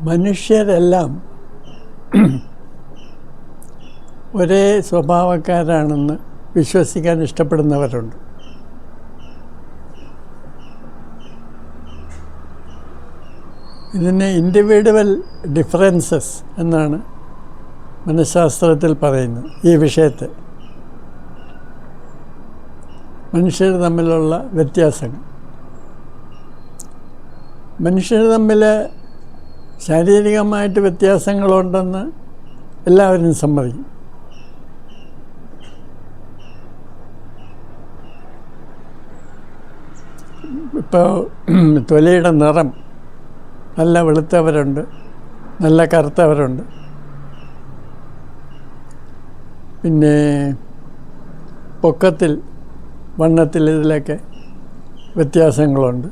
മനുഷ്യരെല്ലാം ഒരേ സ്വഭാവക്കാരാണെന്ന് വിശ്വസിക്കാൻ ഇഷ്ടപ്പെടുന്നവരുണ്ട്. ഇതിനെ ഇൻഡിവിജ്വൽ ഡിഫറൻസസ് എന്നാണ് മനഃശാസ്ത്രത്തിൽ പറയുന്നത്. ഈ വിഷയത്തെ മനുഷ്യർ തമ്മിലുള്ള വ്യത്യാസങ്ങൾ, മനുഷ്യർ തമ്മിൽ ശാരീരികമായിട്ട് വ്യത്യാസങ്ങളുണ്ടെന്ന് എല്ലാവരും സമ്മതിക്കും. ഇപ്പോൾ തൊലിയുടെ നിറം, നല്ല വെളുത്തവരുണ്ട്, നല്ല കറുത്തവരുണ്ട്, പിന്നെ പൊക്കത്തിൽ, വണ്ണത്തിൽ, ഇതിലൊക്കെ വ്യത്യാസങ്ങളുണ്ട്.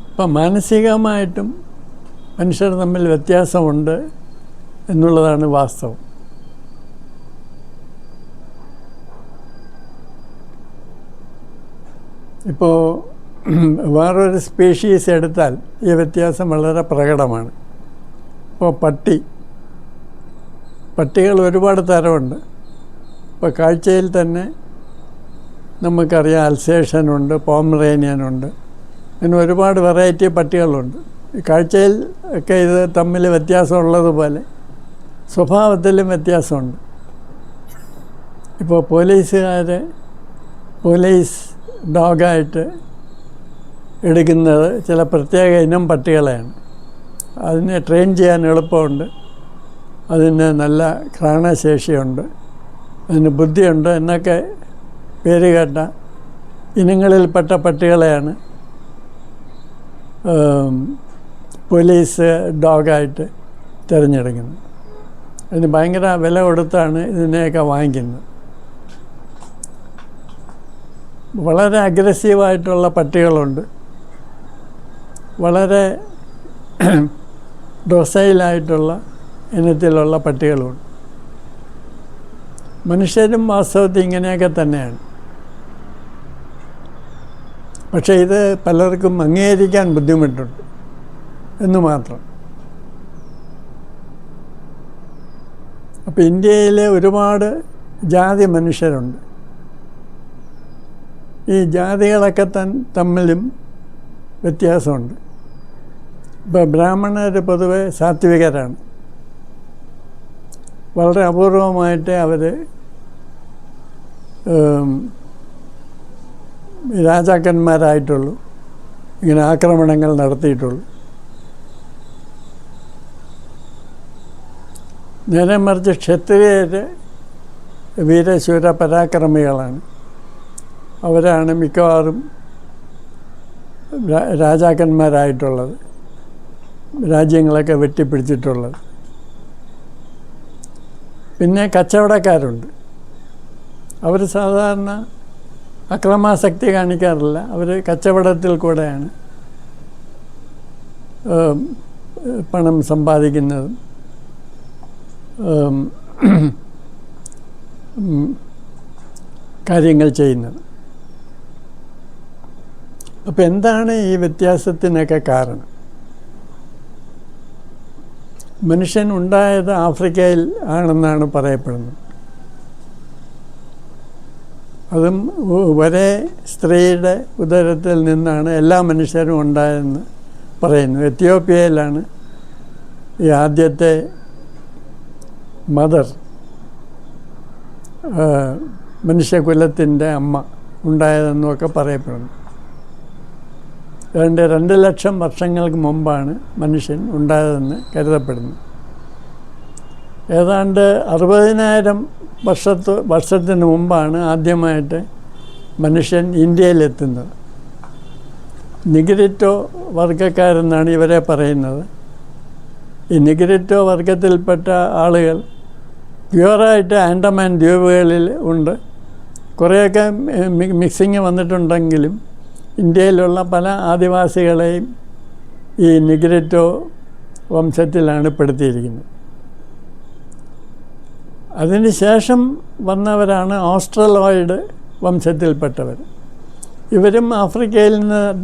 അപ്പം മാനസികമായിട്ടും മനുഷ്യർ തമ്മിൽ വ്യത്യാസമുണ്ട് എന്നുള്ളതാണ് വാസ്തവം. ഇപ്പോൾ വേറൊരു സ്പീഷീസ് എടുത്താൽ ഈ വ്യത്യാസം വളരെ പ്രകടമാണ്. ഇപ്പോൾ പട്ടികൾ ഒരുപാട് തരമുണ്ട്. ഇപ്പോൾ കാഴ്ചയിൽ തന്നെ നമുക്കറിയാം അൽസേഷ്യനുണ്ട്, പോമറേനിയനുണ്ട്, അങ്ങനെ ഒരുപാട് വെറൈറ്റി പട്ടികളുണ്ട്. ഈ കാഴ്ചയിൽ ഒക്കെ ഇത് തമ്മിൽ വ്യത്യാസമുള്ളതുപോലെ സ്വഭാവത്തിലും വ്യത്യാസമുണ്ട്. ഇപ്പോൾ പോലീസ് ഡോഗായിട്ട് എടുക്കുന്നത് ചില പ്രത്യേക ഇനം പട്ടികളെയാണ്. അതിനെ ട്രെയിൻ ചെയ്യാൻ എളുപ്പമുണ്ട്, അതിന് നല്ല ഘ്രാണശേഷിയുണ്ട്, അതിന് ബുദ്ധിയുണ്ട് എന്നൊക്കെ പേര് കേട്ട ഇനങ്ങളിൽപ്പെട്ട പട്ടികളെയാണ് പോലീസ് ഡോഗായിട്ട് തിരഞ്ഞെടുക്കുന്നത്. അതിന് ഭയങ്കര വില കൊടുത്താണ് ഇതിനെയൊക്കെ വാങ്ങിക്കുന്നത്. വളരെ അഗ്രസീവായിട്ടുള്ള പട്ടികളുണ്ട്, വളരെ ഡൊസൈലായിട്ടുള്ള ഇനത്തിലുള്ള പട്ടികളുണ്ട്. മനുഷ്യരും വാസ്തവത്തിൽ ഇങ്ങനെയൊക്കെ തന്നെയാണ്. പക്ഷേ ഇത് പലർക്കും അംഗീകരിക്കാൻ ബുദ്ധിമുട്ടുണ്ട് എന്ന് മാത്രം. അപ്പോൾ ഇന്ത്യയിൽ ഒരുപാട് ജാതി മനുഷ്യരുണ്ട്. ഈ ജാതികളൊക്കെ തമ്മിലും വ്യത്യാസമുണ്ട്. ഇപ്പോൾ ബ്രാഹ്മണർ പൊതുവെ സാത്വികരാണ്. വളരെ അപൂർവമായിട്ട് അവർ രാജാക്കന്മാരായിട്ടുള്ളൂ, ഇങ്ങനെ ആക്രമണങ്ങൾ നടത്തിയിട്ടുള്ളൂ. നേരെ മറിച്ച് ക്ഷത്രിയർ വീരശൂര പരാക്രമികളാണ്. അവരാണ് മിക്കവാറും രാജാക്കന്മാരായിട്ടുള്ളത്, രാജ്യങ്ങളൊക്കെ വെട്ടിപ്പിടിച്ചിട്ടുള്ളത്. പിന്നെ കച്ചവടക്കാരുണ്ട്. അവർ സാധാരണ അക്രമാസക്തി കാണിക്കാറില്ല. അവർ കച്ചവടത്തിൽ കൂടെയാണ് പണം സമ്പാദിക്കുന്നതും കാര്യങ്ങൾ ചെയ്യുന്നത്. അപ്പോൾ എന്താണ് ഈ വ്യത്യാസത്തിനൊക്കെ കാരണം? മനുഷ്യൻ ഉണ്ടായത് ആഫ്രിക്കയിൽ ആണെന്നാണ് പറയപ്പെടുന്നത്. അതും ഒരേ സ്ത്രീയുടെ ഉദരത്തിൽ നിന്നാണ് എല്ലാ മനുഷ്യരും ഉണ്ടായതെന്ന് പറയുന്നു. എത്യോപ്യയിലാണ് ഈ ആദ്യത്തെ മദർ, മനുഷ്യകുലത്തിൻ്റെ അമ്മ ഉണ്ടായതെന്നൊക്കെ പറയപ്പെടുന്നു. 2 ലക്ഷം വർഷങ്ങൾക്ക് മുമ്പാണ് മനുഷ്യൻ ഉണ്ടായതെന്ന് കരുതപ്പെടുന്നു. ഏതാണ്ട് 60,000 വർഷത്തിന് മുമ്പാണ് ആദ്യമായിട്ട് മനുഷ്യൻ ഇന്ത്യയിലെത്തുന്നത്. നിഗ്രിറ്റോ വർഗക്കാരെന്നാണ് ഇവരെ പറയുന്നത്. ഈ നിഗ്രിറ്റോ വർഗത്തിൽപ്പെട്ട ആളുകൾ പ്യുവറായിട്ട് ആൻഡമാൻ ദ്വീപുകളിൽ ഉണ്ട്. കുറേയൊക്കെ മിക്സിങ് വന്നിട്ടുണ്ടെങ്കിലും ഇന്ത്യയിലുള്ള പല ആദിവാസികളെയും ഈ നിഗ്രിറ്റോ വംശത്തിലാണ് പെടുത്തിയിരിക്കുന്നത്. അതിനുശേഷം വന്നവരാണ് ഓസ്ട്രലോയിഡ് വംശത്തിൽപ്പെട്ടവർ. ഇവരും ആഫ്രിക്കയിൽ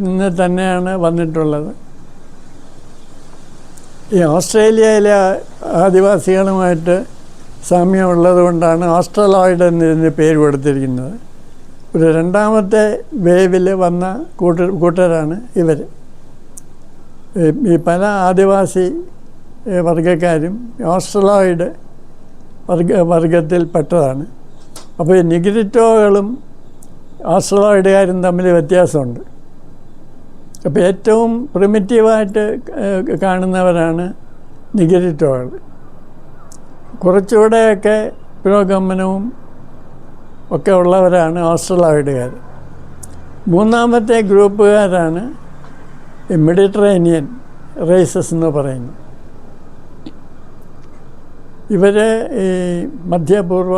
നിന്ന് തന്നെയാണ് വന്നിട്ടുള്ളത്. ഈ ഓസ്ട്രേലിയയിലെ ആദിവാസികളുമായിട്ട് സാമ്യമുള്ളത് കൊണ്ടാണ് ഓസ്ട്രലോയിഡ് എന്നതിന് പേര് കൊടുത്തിരിക്കുന്നത്. ഒരു രണ്ടാമത്തെ വേവിൽ വന്ന കൂട്ടരാണ് ഇവർ. ഈ പല ആദിവാസി വർഗക്കാരും ഓസ്ട്രലോയിഡ് വർഗത്തിൽപ്പെട്ടതാണ്. അപ്പോൾ ഈ നിഗ്രിറ്റോകളും ഓസ്ട്രലോയിഡുകാരും തമ്മിൽ വ്യത്യാസമുണ്ട്. അപ്പോൾ ഏറ്റവും പ്രിമിറ്റീവായിട്ട് കാണുന്നവരാണ് നിഗ്രിറ്റോകൾ. കുറച്ചുകൂടെയൊക്കെ പുരോഗമനവും ഒക്കെ ഉള്ളവരാണ് ഓസ്ട്രലോയിഡുകാർ. മൂന്നാമത്തെ ഗ്രൂപ്പുകാരാണ് ഈ മെഡിറ്ററേനിയൻ റേസസ് എന്ന് പറയുന്നു. ഇവർ ഈ മധ്യപൂർവ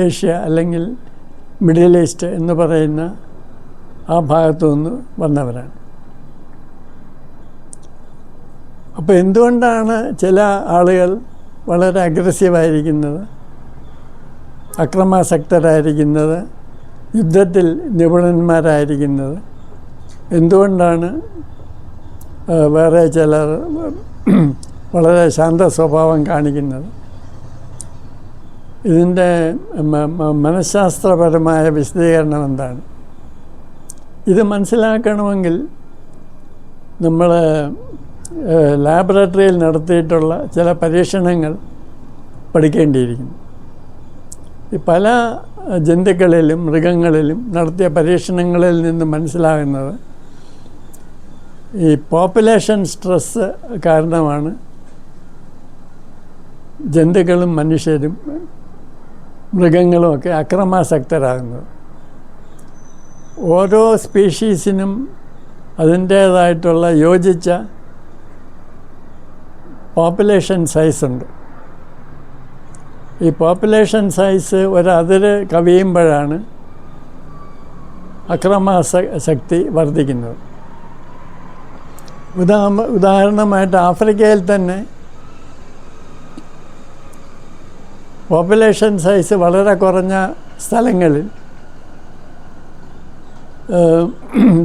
ഏഷ്യ അല്ലെങ്കിൽ മിഡിൽ ഈസ്റ്റ് എന്ന് പറയുന്ന ആ ഭാഗത്തു നിന്ന് വന്നവരാണ്. അപ്പോൾ എന്തുകൊണ്ടാണ് ചില ആളുകൾ വളരെ അഗ്രസീവായിരിക്കുന്നത്, അക്രമാസക്തരായിരിക്കുന്നത്, യുദ്ധത്തിൽ നിപുണന്മാരായിരിക്കുന്നത്? എന്തുകൊണ്ടാണ് വേറെ ചിലർ വളരെ ശാന്ത സ്വഭാവം കാണിക്കുന്നത്? ഇതിൻ്റെ മനഃശാസ്ത്രപരമായ വിശദീകരണം എന്താണ്? ഇത് മനസ്സിലാക്കണമെങ്കിൽ നമ്മൾ ലാബറട്ടറിയിൽ നടത്തിയിട്ടുള്ള ചില പരീക്ഷണങ്ങൾ പഠിക്കേണ്ടിയിരിക്കുന്നു. ഈ പല ജന്തുക്കളിലും മൃഗങ്ങളിലും നടത്തിയ പരീക്ഷണങ്ങളിൽ നിന്ന് മനസ്സിലാകുന്നത് ഈ പോപ്പുലേഷൻ സ്ട്രെസ് കാരണമാണ് ജന്തുക്കളും മനുഷ്യരും മൃഗങ്ങളുമൊക്കെ അക്രമാസക്തരാകുന്നത്. ഓരോ സ്പീഷീസിനും അതിൻ്റേതായിട്ടുള്ള യോജിച്ച പോപ്പുലേഷൻ സൈസുണ്ട്. ഈ പോപ്പുലേഷൻ സൈസ് ഒരതിര് കവിയുമ്പോഴാണ് അക്രമാസക്തി വർദ്ധിക്കുന്നത്. ഉദാഹരണമായിട്ട് ആഫ്രിക്കയിൽ തന്നെ പോപ്പുലേഷൻ സൈസ് വളരെ കുറഞ്ഞ സ്ഥലങ്ങളിൽ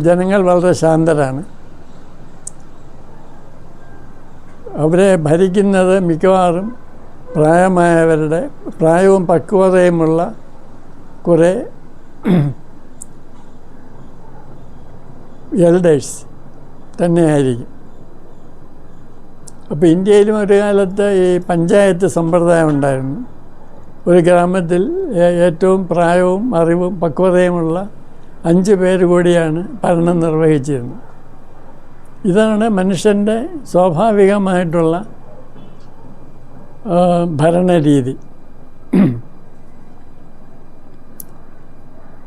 ജനങ്ങൾ വളരെ ശാന്തരാണ്. അവരെ ഭരിക്കുന്നത് മിക്കവാറും പ്രായമായവരുടെ പ്രായവും പക്വതയുമുള്ള കുറേ എൽഡേഴ്സ് തന്നെയായിരിക്കും. അപ്പോൾ ഇന്ത്യയിലും ഒരു കാലത്ത് ഈ പഞ്ചായത്ത് സമ്പ്രദായം ഉണ്ടായിരുന്നു. ഒരു ഗ്രാമത്തിൽ ഏറ്റവും പ്രായവും അറിവും പക്വതയുമുള്ള 5 പേര് കൂടിയാണ് ഭരണം നിർവഹിച്ചിരുന്നത്. ഇതാണ് മനുഷ്യൻ്റെ സ്വാഭാവികമായിട്ടുള്ള ഭരണരീതി.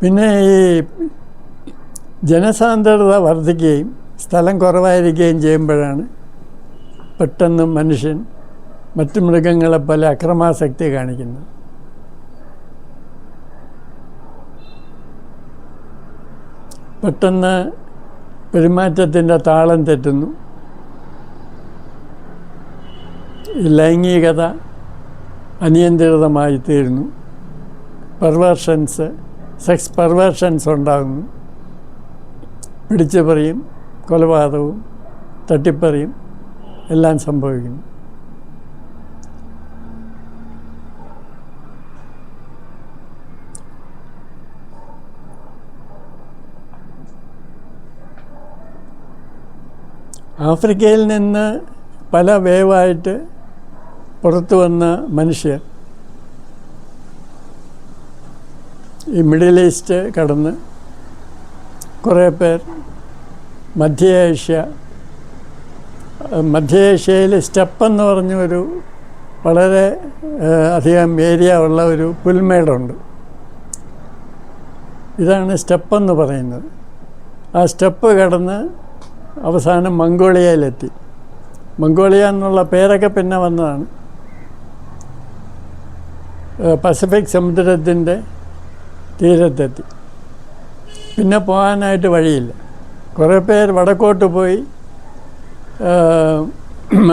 പിന്നെ ഈ ജനസാന്ദ്രത വർദ്ധിക്കുകയും സ്ഥലം കുറവായിരിക്കുകയും ചെയ്യുമ്പോഴാണ് പെട്ടെന്ന് മനുഷ്യൻ മറ്റു മൃഗങ്ങളെപ്പോലെ അക്രമാസക്തി കാണിക്കുന്നത്. പെട്ടെന്ന് പെരുമാറ്റത്തിൻ്റെ താളം തെറ്റുന്നു. ലൈംഗികത അനിയന്ത്രിതമായി തീരുന്നു. സെക്സ് പെർവേർഷൻസ് ഉണ്ടാകുന്നു. പിടിച്ചുപറിയും കൊലപാതകവും തട്ടിപ്പറിയും എല്ലാം സംഭവിക്കുന്നു. ആഫ്രിക്കയിൽ നിന്ന് പല വേവായിട്ട് പുറത്തു വന്ന മനുഷ്യർ ഈ മിഡിൽ ഈസ്റ്റ് കടന്ന് കുറേ പേർ മധ്യേഷ്യയിൽ സ്റ്റെപ്പ് എന്ന് പറഞ്ഞൊരു വളരെ അധികം ഏരിയ ഉള്ള ഒരു പുൽമേടുണ്ട്. ഇതാണ് സ്റ്റെപ്പെന്ന് പറയുന്നത്. ആ സ്റ്റെപ്പ് കടന്ന് അവസാനം മംഗോളിയയിലെത്തി. മംഗോളിയ എന്നുള്ള പേരൊക്കെ പിന്നെ വന്നതാണ്. പസഫിക് സമുദ്രത്തിൻ്റെ തീരത്തെത്തി. പിന്നെ പോകാനായിട്ട് വഴിയില്ല. കുറേ പേർ വടക്കോട്ട് പോയി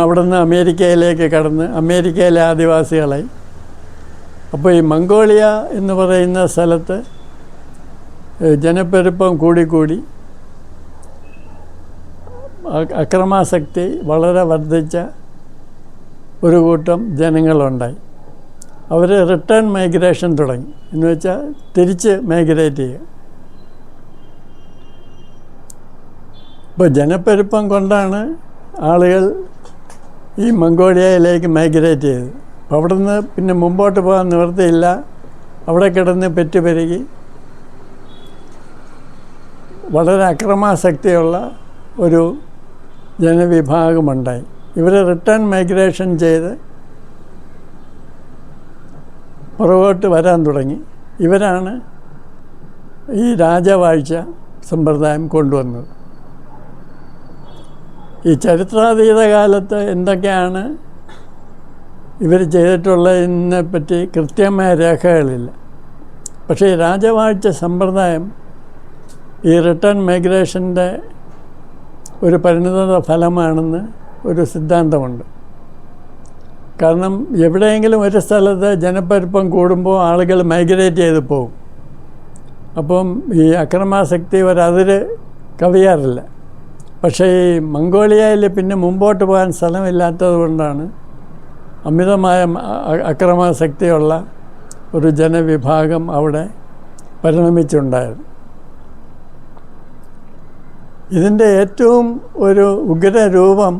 അവിടുന്ന് അമേരിക്കയിലേക്ക് കടന്ന് അമേരിക്കയിലെ ആദിവാസികളായി. അപ്പോൾ ഈ മംഗോളിയ എന്ന് പറയുന്ന സ്ഥലത്ത് ജനപ്പെരുപ്പം കൂടിക്കൂടി അക്രമാസക്തി വളരെ വർദ്ധിച്ച ഒരു കൂട്ടം ജനങ്ങളുണ്ടായി. അവർ റിട്ടേൺ മൈഗ്രേഷൻ തുടങ്ങി, എന്ന് വെച്ചാൽ തിരിച്ച് മൈഗ്രേറ്റ് ചെയ്യുക. ഇപ്പോൾ ജനപ്പെരുപ്പം കൊണ്ടാണ് ആളുകൾ ഈ മംഗോളിയയിലേക്ക് മൈഗ്രേറ്റ് ചെയ്തത്. അപ്പോൾ അവിടെ നിന്ന് പിന്നെ മുമ്പോട്ട് പോകാൻ നിവൃത്തിയില്ല. അവിടെ കിടന്ന് പെറ്റുപെരുകി വളരെ അക്രമാസക്തിയുള്ള ഒരു ജനവിഭാഗമുണ്ടായി. ഇവർ റിട്ടേൺ മൈഗ്രേഷൻ ചെയ്ത് പുറകോട്ട് വരാൻ തുടങ്ങി. ഇവരാണ് ഈ രാജവാഴ്ച സമ്പ്രദായം കൊണ്ടുവന്നത്. ഈ ചരിത്രാതീത കാലത്ത് എന്തൊക്കെയാണ് ഇവർ ചെയ്തിട്ടുള്ളതിനെ പറ്റി കൃത്യമായ രേഖകളില്ല. പക്ഷേ ഈ രാജവാഴ്ച സമ്പ്രദായം ഈ റിട്ടേൺ മൈഗ്രേഷൻ്റെ ഒരു പരിണിത ഫലമാണെന്ന് ഒരു സിദ്ധാന്തമുണ്ട്. കാരണം എവിടെയെങ്കിലും ഒരു സ്ഥലത്ത് ജനപ്പെരുപ്പം കൂടുമ്പോൾ ആളുകൾ മൈഗ്രേറ്റ് ചെയ്ത് പോകും. അപ്പം ഈ അക്രമാസക്തി ഒരതിര് കവിയാറില്ല. പക്ഷേ ഈ മംഗോളിയയിൽ പിന്നെ മുമ്പോട്ട് പോകാൻ സ്ഥലമില്ലാത്തത് കൊണ്ടാണ് അമിതമായ അക്രമാസക്തിയുള്ള ഒരു ജനവിഭാഗം അവിടെ പരിണമിച്ചുണ്ടായത്. ഇതിൻ്റെ ഏറ്റവും ഒരു ഉഗ്രരൂപം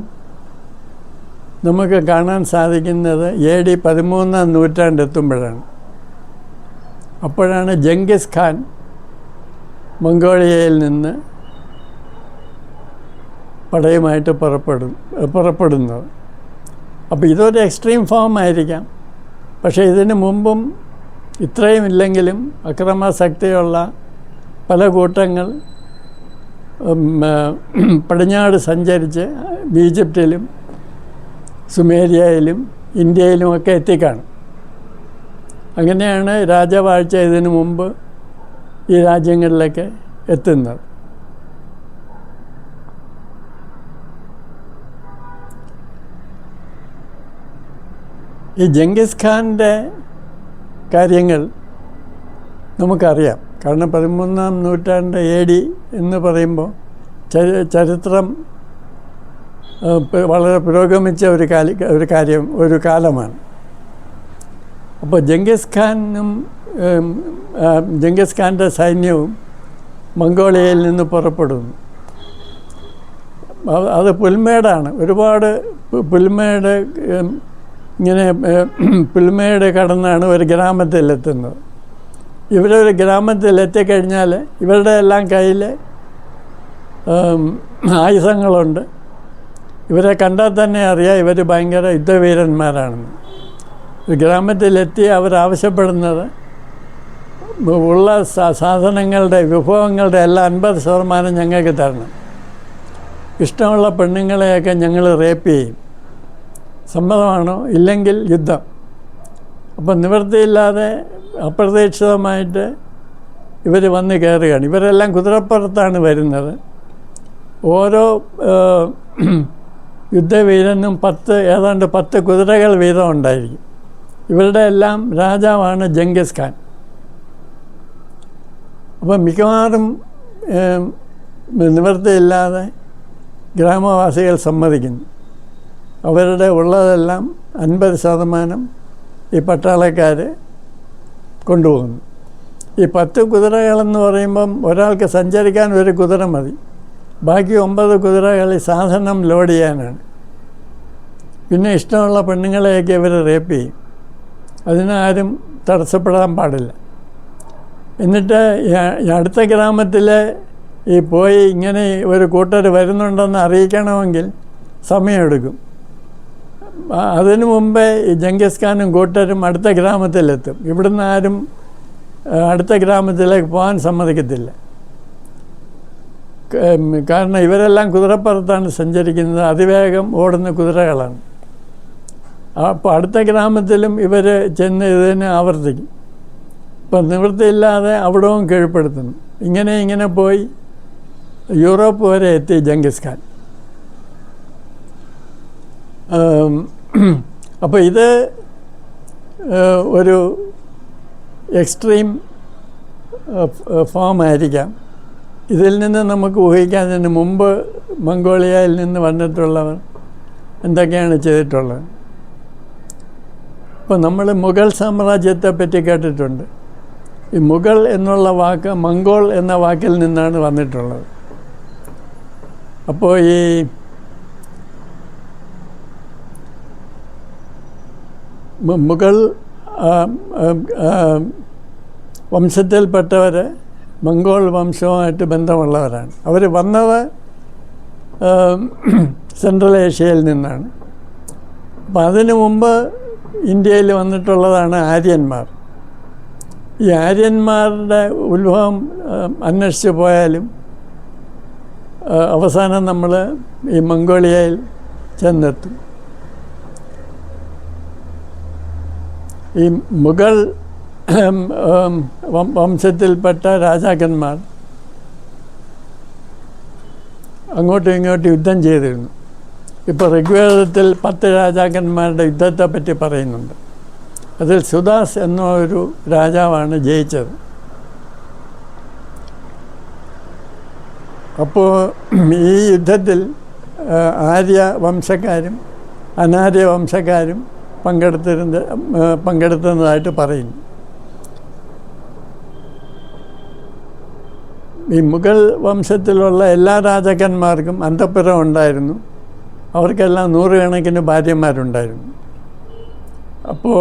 നമുക്ക് കാണാൻ സാധിക്കുന്നത് AD 13-ാം നൂറ്റാണ്ടെത്തുമ്പോഴാണ്. അപ്പോഴാണ് ജംഗിസ് ഖാൻ മംഗോളിയയിൽ നിന്ന് പടയുമായിട്ട് പുറപ്പെടുന്നത്. അപ്പോൾ ഇതൊരു എക്സ്ട്രീം ഫോം ആയിരിക്കാം. പക്ഷേ ഇതിന് മുമ്പും ഇത്രയും ഇല്ലെങ്കിലും അക്രമാസക്തിയുള്ള പല കൂട്ടങ്ങൾ പടിഞ്ഞാട് സഞ്ചരിച്ച് ഈജിപ്തിലും സുമേരിയയിലും ഇന്ത്യയിലുമൊക്കെ എത്തിക്കാണും. അങ്ങനെയാണ് രാജവാഴ്ച ഇതിനു മുമ്പ് ഈ രാജ്യങ്ങളിലേക്ക് എത്തുന്നത്. ഈ ജംഗിസ് ഖാൻ്റെ കാര്യങ്ങൾ നമുക്കറിയാം. കാരണം 13-ാം നൂറ്റാണ്ട് AD എന്ന് പറയുമ്പോൾ ചരിത്രം വളരെ പുരോഗമിച്ച ഒരു കാലമാണ്. അപ്പോൾ ജംഗിസ് ഖാൻ്റെ സൈന്യവും മംഗോളിയയിൽ നിന്ന് പുറപ്പെടുന്നു. അത് പുൽമേടാണ്. ഒരുപാട് പുൽമേട് ഇങ്ങനെ പുൽമേട് കടന്നാണ് ഒരു ഗ്രാമത്തിലെത്തുന്നത്. ഇവരൊരു ഗ്രാമത്തിലെത്തിക്കഴിഞ്ഞാൽ ഇവരുടെ എല്ലാം കയ്യിൽ ആയുധങ്ങളുണ്ട്. ഇവരെ കണ്ടാൽ തന്നെ അറിയാം ഇവർ ഭയങ്കര യുദ്ധവീരന്മാരാണെന്ന്. ഗ്രാമത്തിലെത്തി അവരാവശ്യപ്പെടുന്നത് ഉള്ള സാധനങ്ങളുടെ വിഭവങ്ങളുടെ എല്ലാം 50% ഞങ്ങൾക്ക് തരണം. ഇഷ്ടമുള്ള പെണ്ണുങ്ങളെയൊക്കെ ഞങ്ങൾ റേപ്പ് ചെയ്യും. സമ്മതമാണോ? ഇല്ലെങ്കിൽ യുദ്ധം. അപ്പം നിവൃത്തിയില്ലാതെ അപ്രതീക്ഷിതമായിട്ട് ഇവർ വന്ന് കയറുകയാണ്. ഇവരെല്ലാം കുതിരപ്പുറത്താണ് വരുന്നത്. ഓരോ യുദ്ധവീരനും ഏതാണ്ട് 10 കുതിരകൾ വീതം ഉണ്ടായിരിക്കും. ഇവരുടെ എല്ലാം രാജാവാണ് ജംഗിസ് ഖാൻ. അപ്പം മിക്കവാറും നിവൃത്തിയില്ലാതെ ഗ്രാമവാസികൾ സമ്മതിക്കുന്നു. അവരുടെ ഉള്ളതെല്ലാം 50% ഈ പട്ടാളക്കാർ കൊണ്ടുപോകുന്നു. ഈ 10 കുതിരകളെന്ന് പറയുമ്പം ഒരാൾക്ക് സഞ്ചരിക്കാൻ ഒരു കുതിര മതി. ബാക്കി 9 കുതിരകൾ ഈ സാധനം ലോഡ് ചെയ്യാനാണ്. പിന്നെ ഇഷ്ടമുള്ള പെണ്ണുങ്ങളെയൊക്കെ ഇവർ റേപ്പ് ചെയ്യും. അതിനാരും തടസ്സപ്പെടാൻ പാടില്ല. എന്നിട്ട് അടുത്ത ഗ്രാമത്തിൽ പോയി ഇങ്ങനെ ഒരു കൂട്ടർ വരുന്നുണ്ടെന്ന് അറിയിക്കണമെങ്കിൽ സമയമെടുക്കും. അതിനു മുമ്പേ ഈ ജംഗിസ് ഖാനും കൂട്ടരും അടുത്ത ഗ്രാമത്തിലെത്തും. ഇവിടുന്ന് ആരും അടുത്ത ഗ്രാമത്തിലേക്ക് പോകാൻ സമ്മതിക്കത്തില്ല. കാരണം ഇവരെല്ലാം കുതിരപ്പുറത്താണ് സഞ്ചരിക്കുന്നത്. അതിവേഗം ഓടുന്ന കുതിരകളാണ്. അപ്പോൾ അടുത്ത ഗ്രാമത്തിലും ഇവർ ചെന്ന് ഇതിനെ ആവർത്തിക്കും. ഇപ്പം നിവൃത്തിയില്ലാതെ അവിടവും കീഴ്പ്പെടുത്തുന്നു. ഇങ്ങനെ പോയി യൂറോപ്പ് വരെ എത്തി ജംഗിസ് ഖാൻ. അപ്പോൾ ഇത് ഒരു എക്സ്ട്രീം ഫോമായിരിക്കാം. ഇതിൽ നിന്ന് നമുക്ക് ഊഹിക്കുന്നതിന് മുമ്പ് മംഗോളിയയിൽ നിന്ന് വന്നിട്ടുള്ളവർ എന്തൊക്കെയാണ് ചെയ്തിട്ടുള്ളത്. ഇപ്പോൾ നമ്മൾ മുഗൾ സാമ്രാജ്യത്തെ പറ്റി കേട്ടിട്ടുണ്ട്. ഈ മുഗൾ എന്നുള്ള വാക്ക് മംഗോൾ എന്ന വാക്കിൽ നിന്നാണ് വന്നിട്ടുള്ളത്. അപ്പോൾ ഈ മുഗൾ വംശത്തിൽപ്പെട്ടവർ മംഗോൾ വംശവുമായിട്ട് ബന്ധമുള്ളവരാണ്. അവർ വന്നത് സെൻട്രൽ ഏഷ്യയിൽ നിന്നാണ്. അപ്പം അതിനു മുമ്പ് ഇന്ത്യയിൽ വന്നിട്ടുള്ളതാണ് ആര്യന്മാർ. ഈ ആര്യന്മാരുടെ ഉത്ഭവം അന്വേഷിച്ച് പോയാലും അവസാനം നമ്മൾ ഈ മംഗോളിയയിൽ ചെന്നെത്തും. ഈ മുഗൾ വംശത്തിൽപ്പെട്ട രാജാക്കന്മാർ അങ്ങോട്ടും ഇങ്ങോട്ടും യുദ്ധം ചെയ്തിരുന്നു. ഇപ്പോൾ ഋഗ്വേദത്തിൽ 10 രാജാക്കന്മാരുടെ യുദ്ധത്തെ പറ്റി പറയുന്നുണ്ട്. അതിൽ സുദാസ് എന്ന ഒരു രാജാവാണ് ജയിച്ചത്. അപ്പോൾ ഈ യുദ്ധത്തിൽ ആര്യ വംശക്കാരും അനാര്യ വംശക്കാരും പങ്കെടുത്തതായിട്ട് പറയുന്നു. ഈ മുഗൾ വംശത്തിലുള്ള എല്ലാ രാജാക്കന്മാർക്കും അന്തഃപുരം ഉണ്ടായിരുന്നു. അവർക്കെല്ലാം 100 കണക്കിന് ഭാര്യമാരുണ്ടായിരുന്നു. അപ്പോൾ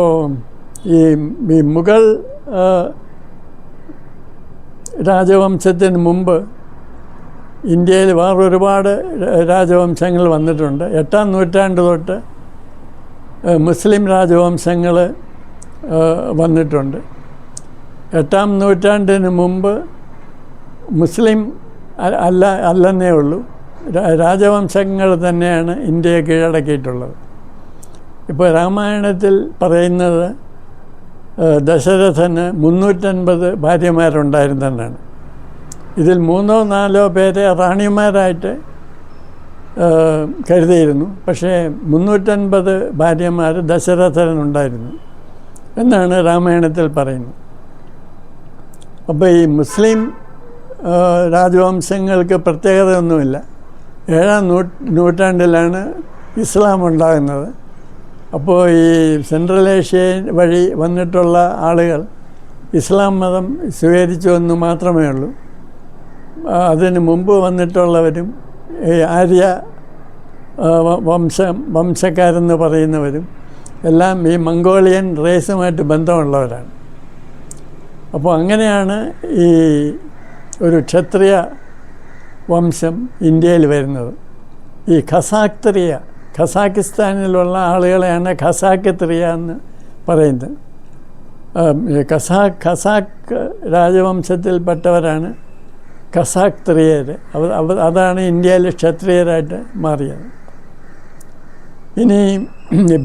ഈ മുഗൾ രാജവംശത്തിന് മുമ്പ് ഇന്ത്യയിൽ വേറൊരുപാട് രാജവംശങ്ങൾ വന്നിട്ടുണ്ട്. 8-ാം നൂറ്റാണ്ട് തൊട്ട് മുസ്ലിം രാജവംശങ്ങൾ വന്നിട്ടുണ്ട്. 8-ാം നൂറ്റാണ്ടിന് മുമ്പ് മുസ്ലിം അല്ലെന്നേ ഉള്ളൂ, രാജവംശങ്ങൾ തന്നെയാണ് ഇന്ത്യയെ കീഴടക്കിയിട്ടുള്ളത്. ഇപ്പോൾ രാമായണത്തിൽ പറയുന്നത് ദശരഥന് 350 ഭാര്യമാരുണ്ടായിരുന്നെന്നാണ്. ഇതിൽ 3-4 പേരെ റാണിമാരായിട്ട് കരുതിയിരുന്നു. പക്ഷേ 350 ഭാര്യമാർ ദശരഥനുണ്ടായിരുന്നു എന്നാണ് രാമായണത്തിൽ പറയുന്നത്. അപ്പോൾ ഈ മുസ്ലിം രാജവംശങ്ങൾക്ക് പ്രത്യേകതയൊന്നുമില്ല. 7-ാം നൂറ്റാണ്ടിലാണ് ഇസ്ലാം ഉണ്ടാകുന്നത്. അപ്പോൾ ഈ സെൻട്രൽ ഏഷ്യ വഴി വന്നിട്ടുള്ള ആളുകൾ ഇസ്ലാം മതം സ്വീകരിച്ചു എന്ന് മാത്രമേ ഉള്ളൂ. അതിന് മുമ്പ് വന്നിട്ടുള്ളവരും ആര്യ വംശക്കാരെന്ന് പറയുന്നവരും എല്ലാം ഈ മംഗോളിയൻ റേസുമായിട്ട് ബന്ധമുള്ളവരാണ്. അപ്പോൾ അങ്ങനെയാണ് ഈ ഒരു ക്ഷത്രിയ വംശം ഇന്ത്യയിൽ വരുന്നത്. ഈ ഖസാക്കിസ്ഥാനിലുള്ള ആളുകളെയാണ് ഖസാക്കിത്രിയ എന്ന് പറയുന്നത്. ഖസാക്ക് രാജവംശത്തിൽപ്പെട്ടവരാണ് ഖസാക്ത്രിയർ. അതാണ് ഇന്ത്യയിൽ ക്ഷത്രിയരായിട്ട് മാറിയത്. ഇനി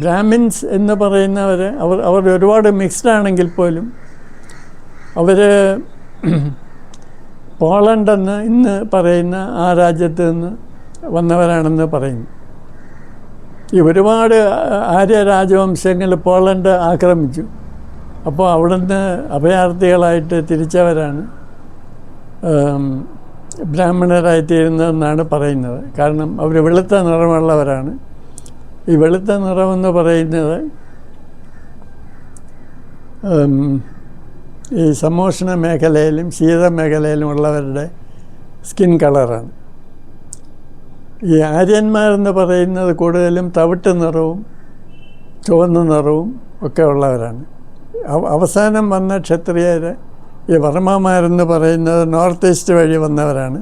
ബ്രാഹ്മിൻസ് എന്ന് പറയുന്നവർ അവർ ഒരുപാട് മിക്സ്ഡ് ആണെങ്കിൽ പോലും അവർ പോളണ്ടെന്ന് ഇന്ന് പറയുന്ന ആ രാജ്യത്ത് നിന്ന് വന്നവരാണെന്ന് പറയുന്നു. ഈ ഒരുപാട് ആര്യ രാജവംശങ്ങൾ പോളണ്ട് ആക്രമിച്ചു. അപ്പോൾ അവിടുന്ന് അഭയാർത്ഥികളായിട്ട് തിരിച്ചവരാണ് ബ്രാഹ്മണരായിത്തീരുന്നതെന്നാണ് പറയുന്നത്. കാരണം അവർ വെളുത്ത നിറമുള്ളവരാണ്. ഈ വെളുത്ത നിറമെന്ന് പറയുന്നത് ഈ സമോഷ്ണ മേഖലയിലും ശീതമേഖലയിലും ഉള്ളവരുടെ സ്കിൻ കളറാണ്. ഈ ആര്യന്മാരെന്ന് പറയുന്നത് കൂടുതലും തവിട്ട് നിറവും ചുവന്ന നിറവും ഒക്കെ ഉള്ളവരാണ്. അവസാനം വന്ന ക്ഷത്രിയർ ഈ വർമ്മമാരെന്ന് പറയുന്നത് നോർത്ത് ഈസ്റ്റ് വഴി വന്നവരാണ്.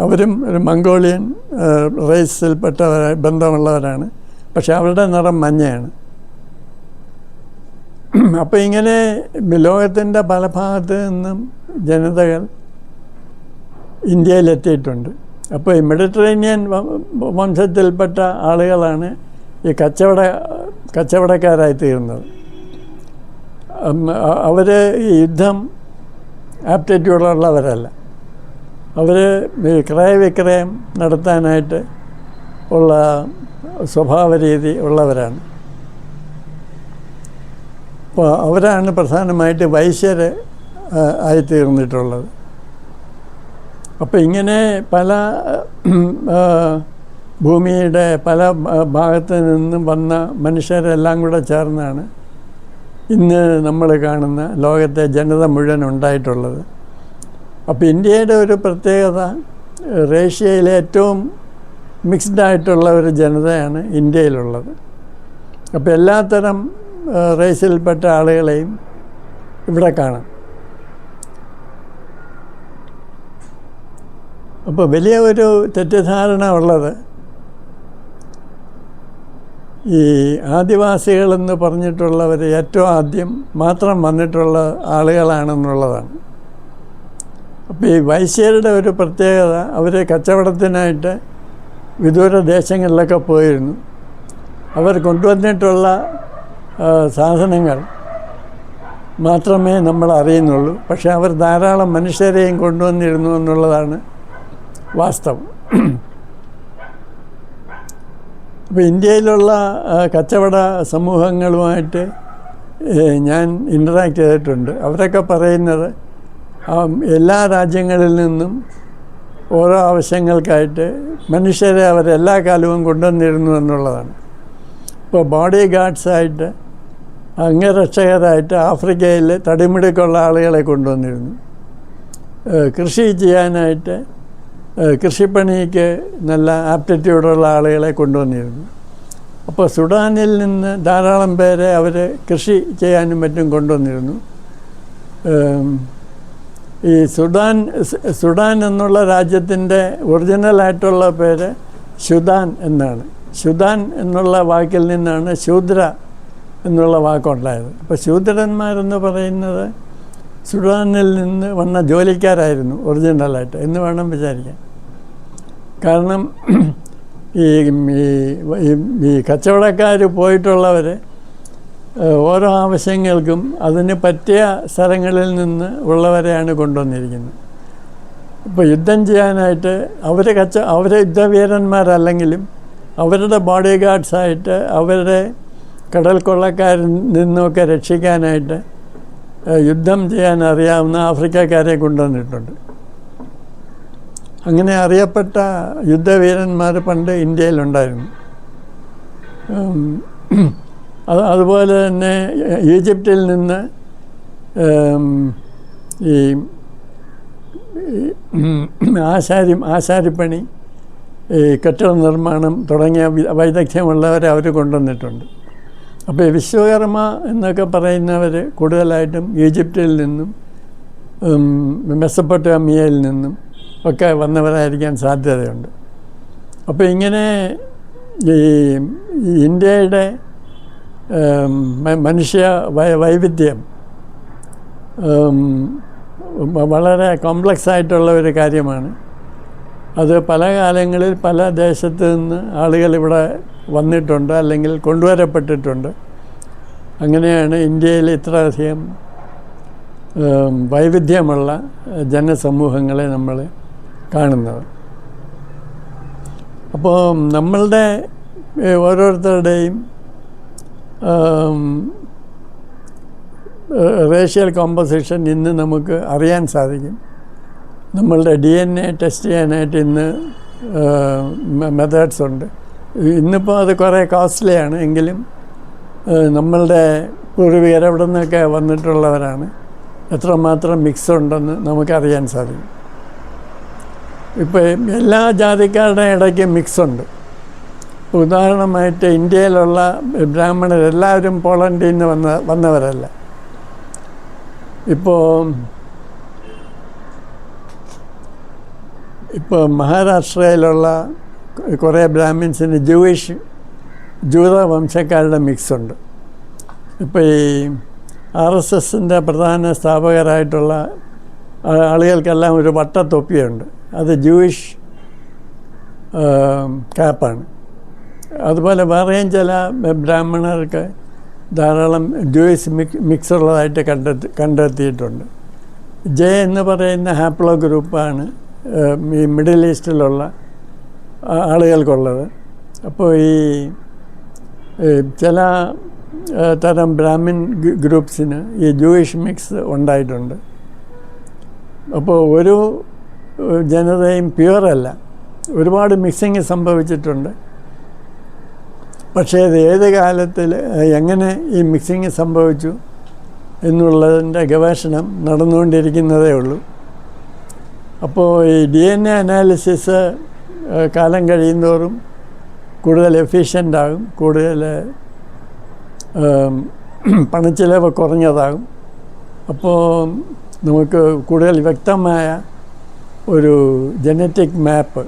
അവരും ഒരു മംഗോളിയൻ ബന്ധമുള്ളവരാണ്. പക്ഷെ അവരുടെ നിറം മഞ്ഞയാണ്. അപ്പോൾ ഇങ്ങനെ ലോകത്തിൻ്റെ പല ഭാഗത്തു നിന്നും ജനതകൾ ഇന്ത്യയിലെത്തിയിട്ടുണ്ട്. അപ്പോൾ ഈ മെഡിറ്ററേനിയൻ വംശത്തിൽപ്പെട്ട ആളുകളാണ് ഈ കച്ചവടക്കാരായി തീർന്നത്. അവർ ഈ യുദ്ധം ആപ്റ്റിറ്റ്യൂഡുള്ളവരല്ല. അവർ ഈ ക്രയവിക്രയം നടത്താനായിട്ട് ഉള്ള സ്വഭാവ രീതി ഉള്ളവരാണ്. അപ്പോൾ അവരാണ് പ്രധാനമായിട്ട് വൈശ്യർ ആയിത്തീർന്നിട്ടുള്ളത്. അപ്പോൾ ഇങ്ങനെ പല ഭൂമിയുടെ പല ഭാഗത്തു നിന്നും വന്ന മനുഷ്യരെല്ലാം കൂടെ ചേർന്നാണ് ഇന്ന് നമ്മൾ കാണുന്ന ലോകത്തെ ജനത മുഴുവൻ ഉണ്ടായിട്ടുള്ളത്. അപ്പോൾ ഇന്ത്യയുടെ ഒരു പ്രത്യേകത, ഏഷ്യയിലെ ഏറ്റവും മിക്സ്ഡായിട്ടുള്ള ഒരു ജനതയാണ് ഇന്ത്യയിലുള്ളത്. അപ്പോൾ എല്ലാത്തരം റേസിൽപ്പെട്ട ആളുകളെയും ഇവിടെ കാണാം. അപ്പോൾ വലിയ ഒരു തെറ്റിദ്ധാരണ ഉള്ളത് ഈ ആദിവാസികളെന്ന് പറഞ്ഞിട്ടുള്ളവർ ഏറ്റവും ആദ്യം മാത്രം വന്നിട്ടുള്ള ആളുകളാണെന്നുള്ളതാണ്. അപ്പോൾ ഈ വൈശ്യരുടെ ഒരു പ്രത്യേകത, അവർ കച്ചവടത്തിനായിട്ട് വിദൂര ദേശങ്ങളിലൊക്കെ പോയിരുന്നു. അവർ കൊണ്ടുവന്നിട്ടുള്ള സാധനങ്ങൾ മാത്രമേ നമ്മൾ അറിയുന്നുള്ളൂ. പക്ഷേ അവർ ധാരാളം മനുഷ്യരെയും കൊണ്ടുവന്നിരുന്നു എന്നുള്ളതാണ് വാസ്തവം. അപ്പോൾ ഇന്ത്യയിലുള്ള കച്ചവട സമൂഹങ്ങളുമായിട്ട് ഞാൻ ഇൻറ്ററാക്ട് ചെയ്തിട്ടുണ്ട്. അവരൊക്കെ പറയുന്നത് എല്ലാ രാജ്യങ്ങളിൽ നിന്നും ഓരോ ആവശ്യങ്ങൾക്കായിട്ട് മനുഷ്യരെ അവരെല്ലാ കാലവും കൊണ്ടുവന്നിരുന്നു എന്നുള്ളതാണ്. ഇപ്പോൾ ബോഡി ഗാർഡ്സായിട്ട്, അംഗരക്ഷകരായിട്ട് ആഫ്രിക്കയിൽ തടിമിടുക്കുള്ള ആളുകളെ കൊണ്ടുവന്നിരുന്നു. കൃഷി ചെയ്യാനായിട്ട്, കൃഷിപ്പണിക്ക് നല്ല ആപ്റ്റിറ്റ്യൂഡുള്ള ആളുകളെ കൊണ്ടുവന്നിരുന്നു. അപ്പോൾ സുഡാനിൽ നിന്ന് ധാരാളം പേരെ അവർ കൃഷി ചെയ്യാനും മറ്റും കൊണ്ടുവന്നിരുന്നു. ഈ സുഡാൻ എന്നുള്ള രാജ്യത്തിൻ്റെ ഒറിജിനലായിട്ടുള്ള പേര് ശുദാൻ എന്നാണ്. ശുദാൻ എന്നുള്ള വാക്കിൽ നിന്നാണ് ശൂദ്ര എന്നുള്ള വാക്കുണ്ടായത്. അപ്പോൾ ശൂദ്രന്മാരെന്ന് പറയുന്നത് സുഡാനിൽ നിന്ന് വന്ന ജോലിക്കാരായിരുന്നു ഒറിജിനലായിട്ട് എന്ന് വേണം വിചാരിക്കാൻ. കാരണം ഈ കച്ചവടക്കാർ പോയിട്ടുള്ളവർ ഓരോ ആവശ്യങ്ങൾക്കും അതിന് പറ്റിയ സ്ഥലങ്ങളിൽ നിന്ന് ഉള്ളവരെയാണ് കൊണ്ടുവന്നിരിക്കുന്നത്. ഇപ്പോൾ യുദ്ധം ചെയ്യാനായിട്ട് അവർ യുദ്ധവീരന്മാരല്ലെങ്കിലും അവരുടെ ബോഡി ഗാർഡ്സായിട്ട് അവരുടെ കടൽ കൊള്ളക്കാരിൽ നിന്നൊക്കെ രക്ഷിക്കാനായിട്ട് യുദ്ധം ചെയ്യാൻ അറിയാവുന്ന ആഫ്രിക്കക്കാരെ കൊണ്ടുവന്നിട്ടുണ്ട്. അങ്ങനെ അറിയപ്പെട്ട യുദ്ധവീരന്മാർ പണ്ട് ഇന്ത്യയിലുണ്ടായിരുന്നു. അതുപോലെ തന്നെ ഈജിപ്തിൽ നിന്ന് ഈ ആശാരിപ്പണി, ഈ കെട്ടിട നിർമ്മാണം തുടങ്ങിയ വൈദഗ്ധ്യമുള്ളവരെ അവർ കൊണ്ടുവന്നിട്ടുണ്ട്. അപ്പോൾ വിശ്വകർമ്മ എന്നൊക്കെ പറയുന്നവർ കൂടുതലായിട്ടും ഈജിപ്തിൽ നിന്നും മെസപ്പൊട്ടാമിയയിൽ നിന്നും ഒക്കെ വന്നവരായിരിക്കാൻ സാധ്യതയുണ്ട്. അപ്പോൾ ഇങ്ങനെ ഈ ഇന്ത്യയുടെ മനുഷ്യ വൈവിധ്യം വളരെ കോംപ്ലക്സ് ആയിട്ടുള്ള ഒരു കാര്യമാണ്. അത് പല കാലങ്ങളിൽ പല ദേശത്ത് നിന്ന് ആളുകൾ ഇവിടെ വന്നിട്ടുണ്ട്, അല്ലെങ്കിൽ കൊണ്ടുവരപ്പെട്ടിട്ടുണ്ട്. അങ്ങനെയാണ് ഇന്ത്യയിൽ ഇത്രയധികം വൈവിധ്യമുള്ള ജനസമൂഹങ്ങളെ നമ്മൾ കാണുന്നത്. അപ്പോൾ നമ്മളുടെ ഓരോരുത്തരുടെയും റേഷ്യൽ കോമ്പോസിഷൻ ഇന്ന് നമുക്ക് അറിയാൻ സാധിക്കും. നമ്മളുടെ DNA ടെസ്റ്റ് ചെയ്യാനായിട്ട് ഇന്ന് മെത്തേഡ്സ് ഉണ്ട്. ഇന്നിപ്പോൾ അത് കുറേ കോസ്റ്റ്ലിയാണ്, എങ്കിലും നമ്മളുടെ പൂർവികർ എവിടെ നിന്നൊക്കെ വന്നിട്ടുള്ളവരാണ്, എത്രമാത്രം മിക്സ് ഉണ്ടെന്ന് നമുക്കറിയാൻ സാധിക്കും. ഇപ്പോൾ എല്ലാ ജാതിക്കാരുടെ ഇടയ്ക്ക് മിക്സ് ഉണ്ട്. ഉദാഹരണമായിട്ട് ഇന്ത്യയിലുള്ള ബ്രാഹ്മണരെല്ലാവരും പോളണ്ടിൽ നിന്ന് വന്നവരല്ല. ഇപ്പോൾ മഹാരാഷ്ട്രയിലുള്ള കുറേ ബ്രാഹ്മിൻസിന് ജൂത വംശക്കാരുടെ മിക്സ് ഉണ്ട്. ഇപ്പോൾ ഈ RSSൻ്റെ പ്രധാന സ്ഥാപകരായിട്ടുള്ള ആളുകൾക്കെല്ലാം ഒരു വട്ടത്തൊപ്പിയുണ്ട്, അത് ജൂയിഷ് ക്യാപ്പാണ്. അതുപോലെ വേറെയും ചില ബ്രാഹ്മണർക്ക് ധാരാളം ജൂയിഷ് മിക്സ് ഉള്ളതായിട്ട് കണ്ടെത്തിയിട്ടുണ്ട്. ജെ എന്ന് പറയുന്ന ഹാപ്ലോ ഗ്രൂപ്പാണ് ഈ മിഡിൽ ഈസ്റ്റിലുള്ള ആളുകൾക്കുള്ളത്. അപ്പോൾ ഈ ചില തരം ബ്രാഹ്മിൻ ഗ്രൂപ്പ്സിന് ഈ ജൂയിഷ് മിക്സ് ഉണ്ടായിട്ടുണ്ട്. അപ്പോൾ ഒരു ജനതയും പ്യുവറല്ല, ഒരുപാട് മിക്സിങ് സംഭവിച്ചിട്ടുണ്ട്. പക്ഷേ ഇത് ഏത് കാലത്തിൽ എങ്ങനെ ഈ മിക്സിങ് സംഭവിച്ചു എന്നുള്ളതിൻ്റെ ഗവേഷണം നടന്നുകൊണ്ടിരിക്കുന്നതേ ഉള്ളൂ. അപ്പോൾ ഈ DNA അനാലിസിസ് കാലം കഴിയുന്തോറും കൂടുതൽ എഫിഷ്യൻ്റാകും, കൂടുതൽ പണച്ചിലവ് കുറഞ്ഞതാകും. അപ്പോൾ നമുക്ക് കൂടുതൽ വ്യക്തമായ ഒരു ജനറ്റിക് മാപ്പ്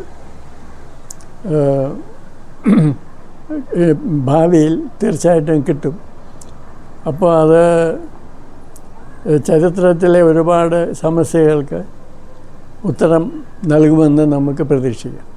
ഭാവിയിൽ തീർച്ചയായിട്ടും കിട്ടും. അപ്പോൾ അത് ചരിത്രത്തിലെ ഒരുപാട് സമസ്യകൾക്ക് ഉത്തരം നൽകുമെന്ന് നമുക്ക് പ്രതീക്ഷിക്കാം.